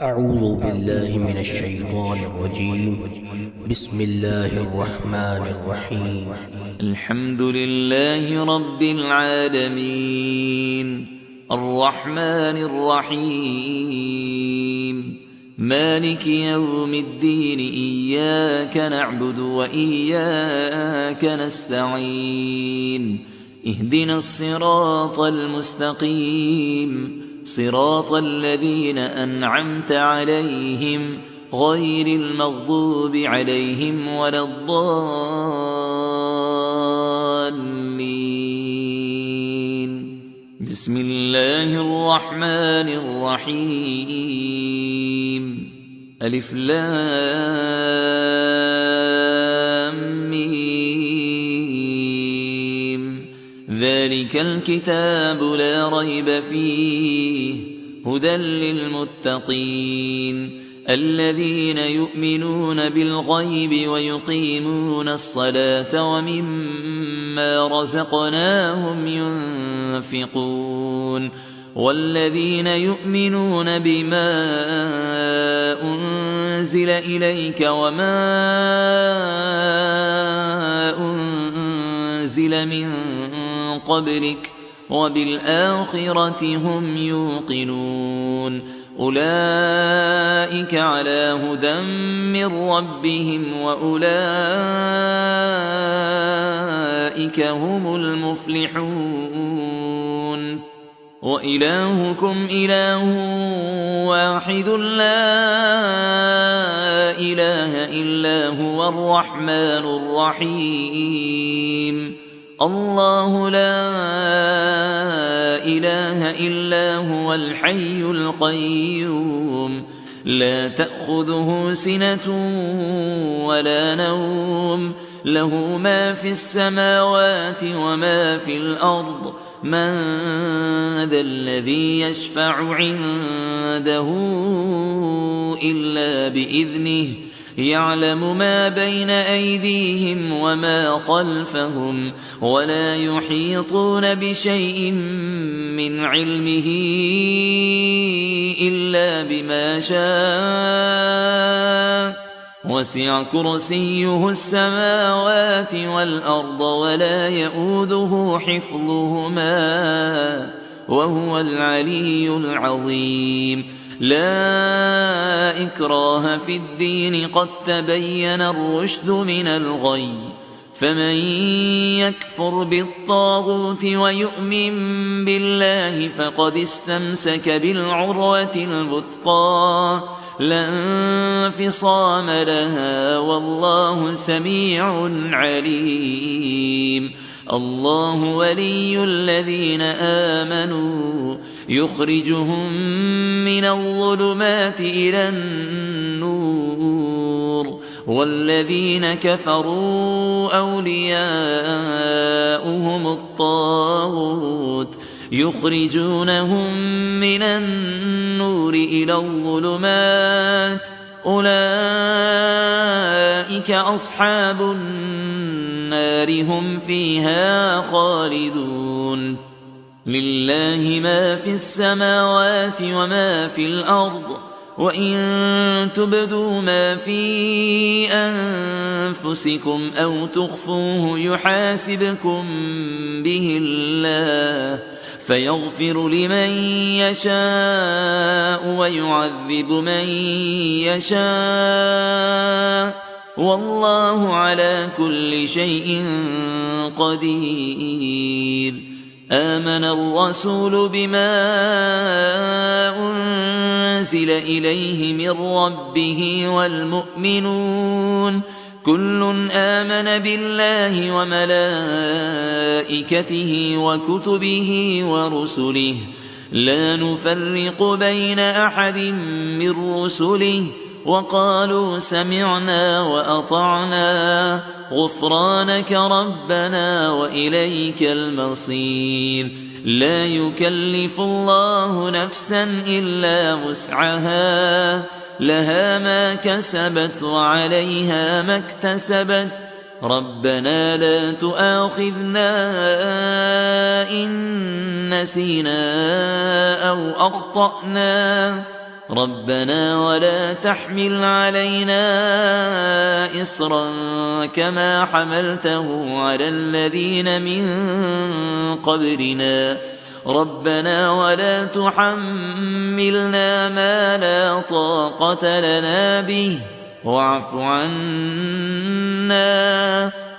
أعوذ بالله من الشيطان الرجيم. بسم الله الرحمن الرحيم. الحمد لله رب العالمين الرحمن الرحيم مالك يوم الدين. إياك نعبد وإياك نستعين. اهدنا الصراط المستقيم صراط الذين أنعمت عليهم غير المغضوب عليهم ولا الضالين. بسم الله الرحمن الرحيم. ألف لام ميم. ذلك الكتاب لا ريب فيه هدى للمتقين الذين يؤمنون بالغيب ويقيمون الصلاة ومما رزقناهم ينفقون والذين يؤمنون بما أنزل إليك وما أنزل من قبلك وبالآخرة هم يوقنون. أولئك على هدى من ربهم وأولئك هم المفلحون. وإلهكم إله واحد لا إله إلا هو الرحمن الرحيم. الله لا إله إلا هو الحي القيوم لا تأخذه سنة ولا نوم له ما في السماوات وما في الأرض. من ذا الذي يشفع عنده إلا بإذنه يعلم ما بين أيديهم وما خلفهم ولا يحيطون بشيء من علمه إلا بما شاء. وسع كرسيه السماوات والأرض ولا يؤوده حفظهما وهو العلي العظيم. لا إكراه في الدين قد تبين الرشد من الغي. فمن يكفر بالطاغوت ويؤمن بالله فقد استمسك بالعروة الوثقى لا انفصام لها والله سميع عليم. الله ولي الذين آمنوا يخرجهم من الظلمات إلى النور والذين كفروا أولياؤهم الطاغوت يخرجونهم من النور إلى الظلمات. أولئك أصحاب النار هم فيها خالدون. لله ما في السماوات وما في الأرض وإن تبدوا ما في أنفسكم أو تخفوه يحاسبكم به الله فيغفر لمن يشاء ويعذب من يشاء والله على كل شيء قدير. آمن الرسول بما أنزل إليه من ربه والمؤمنون كل آمن بالله وملائكته وكتبه ورسله لا نفرق بين أحد من رسله وقالوا سمعنا وأطعنا غفرانك ربنا وإليك المصير. لا يكلف الله نفسا إلا وسعها لها ما كسبت وعليها ما اكتسبت. ربنا لا تؤاخذنا إن نسينا أو أخطأنا ربنا ولا تحمل علينا إصرا كما حملته على الذين من قبلنا ربنا ولا تحملنا ما لا طاقة لنا به واعف عنا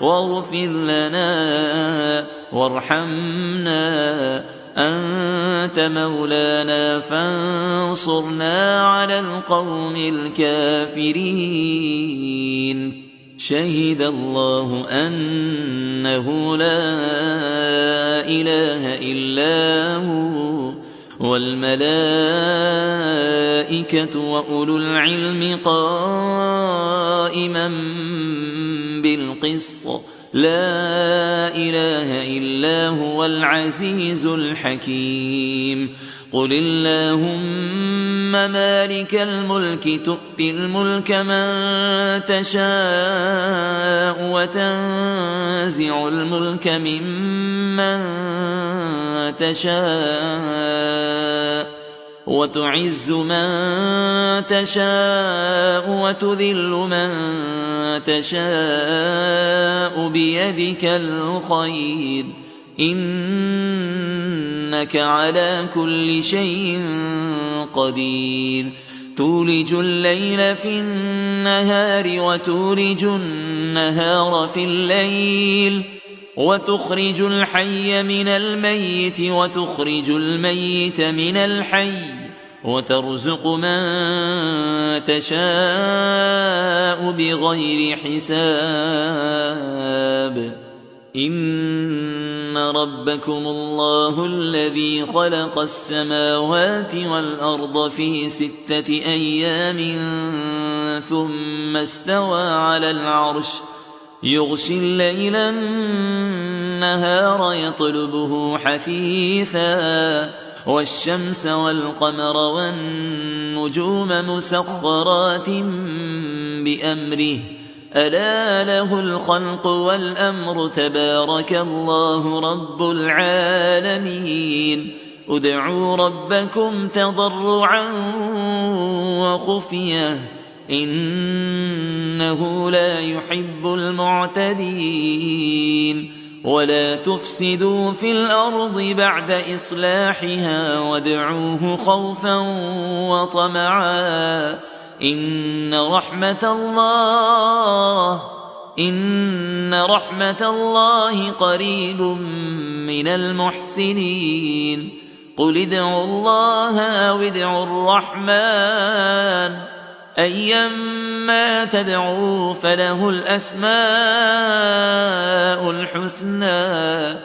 واغفر لنا وارحمنا أنت مولانا فانصرنا على القوم الكافرين شهد الله أنه لا إله إلا هو والملائكة وأولو العلم قائما بالقسط لا إله إلا هو العزيز الحكيم قل اللهم مالك الملك تؤتي الملك من تشاء وتنزع الملك ممن تشاء وتعز من تشاء وتذل من تشاء بيدك الخير إنك على كل شيء قدير تولج الليل في النهار وتولج النهار في الليل وتخرج الحي من الميت وتخرج الميت من الحي وترزق من تشاء بغير حساب إن ربكم الله الذي خلق السماوات والأرض في 6 أيام ثم استوى على العرش يغشي الليل النهار يطلبه حثيثا والشمس والقمر والنجوم مسخرات بأمره ألا له الخلق والأمر تبارك الله رب العالمين ادعوا ربكم تضرعا وخفية إنه لا يحب المعتدين ولا تفسدوا في الأرض بعد إصلاحها وادعوه خوفا وطمعا إن رحمة الله قريب من المحسنين قل ادعوا الله أو ادعوا الرحمن أيما تدعوا فله الأسماء الحسنى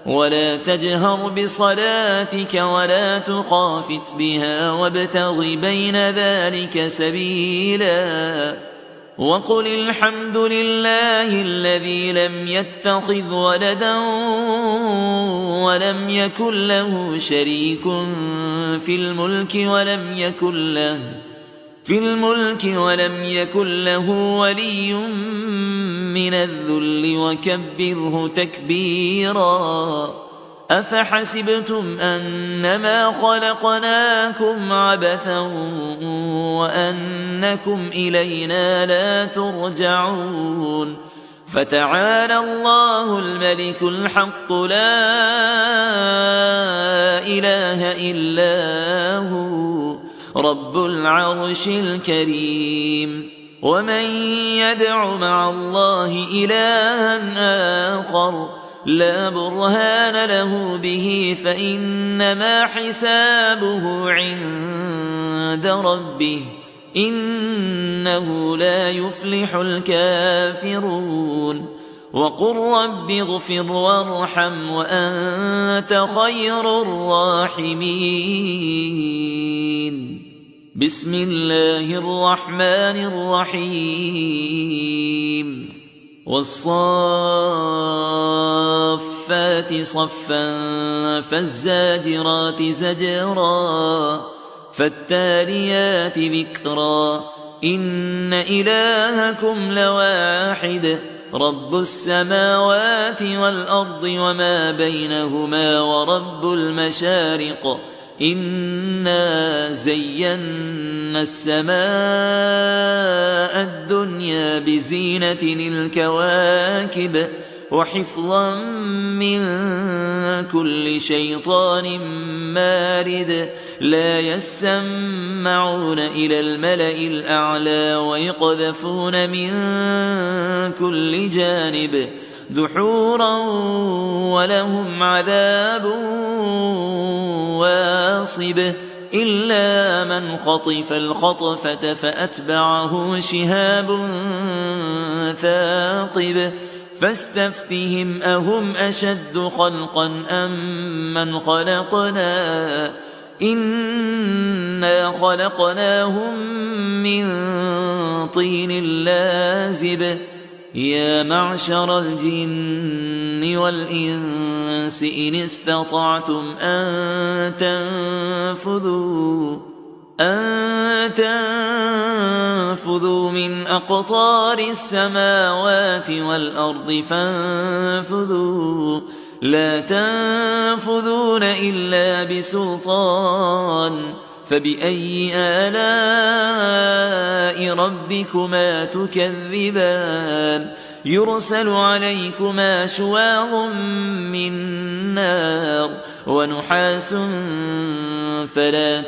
ولا تجهر بصلاتك ولا تخافت بها وابتغ بين ذلك سبيلا وقل الحمد لله الذي لم يتخذ ولدا ولم يكن له شريك في الملك ولم يكن له ولي من الذل وكبره تكبيرا أفحسبتم أنما خلقناكم عبثا وأنكم إلينا لا ترجعون فتعالى الله الملك الحق لا إله إلا هو رب العرش الكريم ومن يدع مع الله إلها آخر لا برهان له به فإنما حسابه عند ربه إنه لا يفلح الكافرون وقل رب اغفر وارحم وأنت خير الراحمين بسم الله الرحمن الرحيم والصافات صفا فالزاجرات زجرا فالتاليات ذكرا إن إلهكم لواحد رب السماوات والأرض وما بينهما ورب المشارق إنا زينا السماء الدنيا بزينة الكواكب وحفظا من كل شيطان مارد لا يسمعون إلى الملأ الأعلى ويقذفون من كل جانب دحورا ولهم عذاب واصب إلا من خطف الخطفة فأتبعه شهاب ثاقب فاستفتهم أهم أشد خلقا أم من خلقنا إنا خلقناهم من طين لازب يا معشر الجن والإنس إن استطعتم أن تنفذوا من أقطار السماوات والأرض فانفذوا لا تنفذون إلا بسلطان فبأي آلاء ربكما تكذبان يرسل عليكما شواظ من نار ونحاس فلا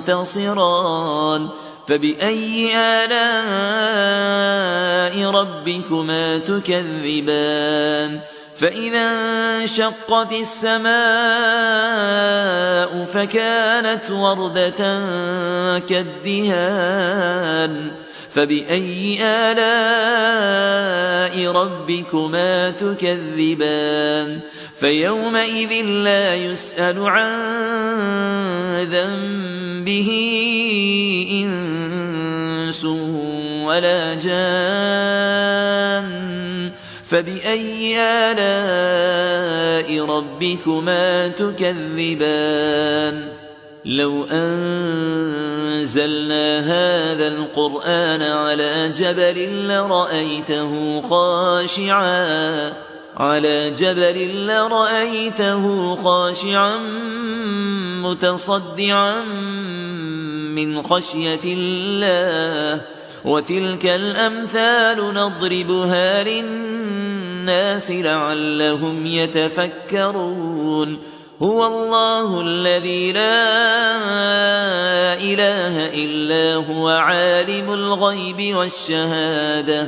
تنتصران فبأي آلاء ربكما تكذبان فإذا انشقت السماء فكانت وردة كالدهان فبأي آلاء ربكما تكذبان فيومئذ لا يسأل عن ذنبه إنس ولا جان فبأي آلاء ربكما تكذبان لو أنزلنا هذا القرآن على جبل لرأيته خاشعا متصدعا من خشية الله وتلك الأمثال نضربها للناس لعلهم يتفكرون هو الله الذي لا إله إلا هو عالم الغيب والشهادة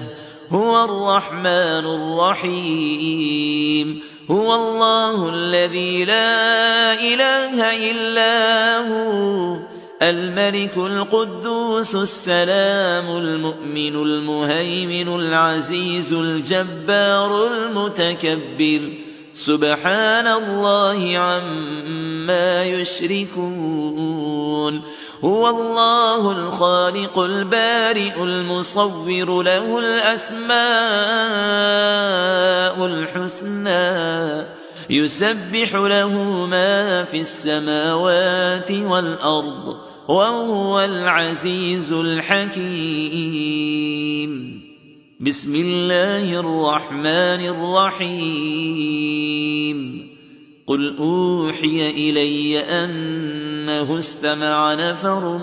هو الرحمن الرحيم هو الله الذي لا إله إلا هو الملك القدوس السلام المؤمن المهيمن العزيز الجبار المتكبر سبحان الله عما يشركون هو الله الخالق البارئ المصور له الأسماء الحسنى يسبح له ما في السماوات والأرض وهو العزيز الحكيم بسم الله الرحمن الرحيم قل أوحي إلي أنه استمع نفر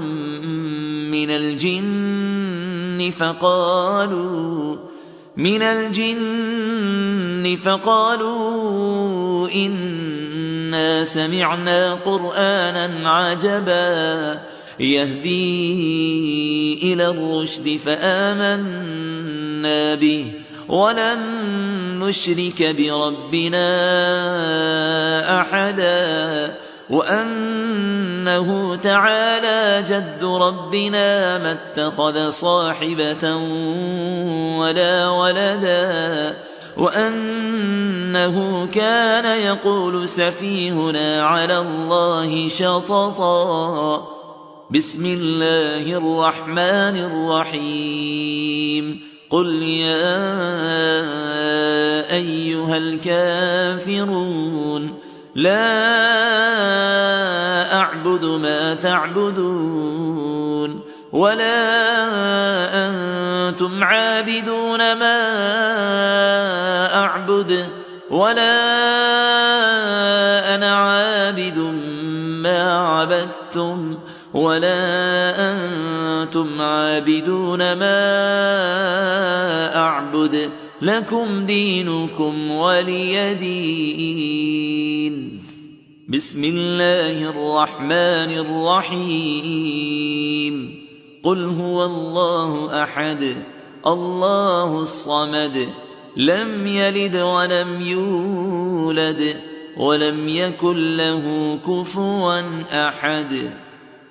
من الجن فقالوا إنا سمعنا قرآنا عجبا يهدي إلى الرشد فآمنا به ولن نشرك بربنا أحدا وأنه تعالى جد ربنا ما اتخذ صاحبة ولا ولدا وأنه كان يقول سفيهنا على الله شططا بسم الله الرحمن الرحيم قل يا أيها الكافرون لا أعبد ما تعبدون ولا أنتم عابدون ما أعبد ولا أنا عابد عبدتم ولا أنتم عابدون ما أعبد لكم دينكم ولي دين. بسم الله الرحمن الرحيم. قل هو الله أحد الله الصمد لم يلد ولم يولد ولم يكن له كفوا أحد.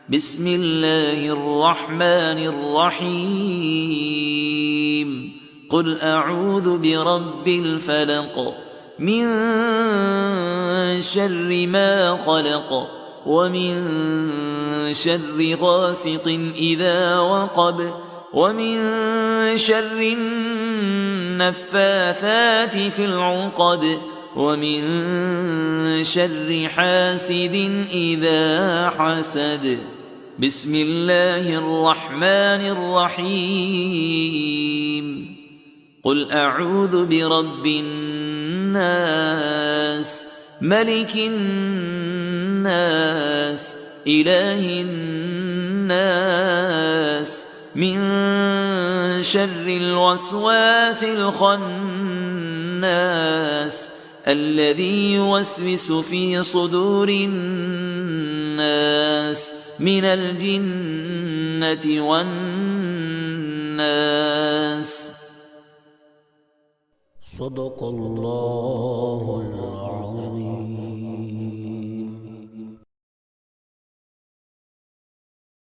بسم الله الرحمن الرحيم. قل أعوذ برب الفلق من شر ما خلق ومن شر غاسق إذا وقب ومن شر النفاثات في العقد ومن شر حاسد إذا حسد. بسم الله الرحمن الرحيم. قل أعوذ برب الناس ملك الناس إله الناس من شر الوسواس الخناس الذي يوسوس في صدور الناس من الجنة والناس. صدق الله العظيم.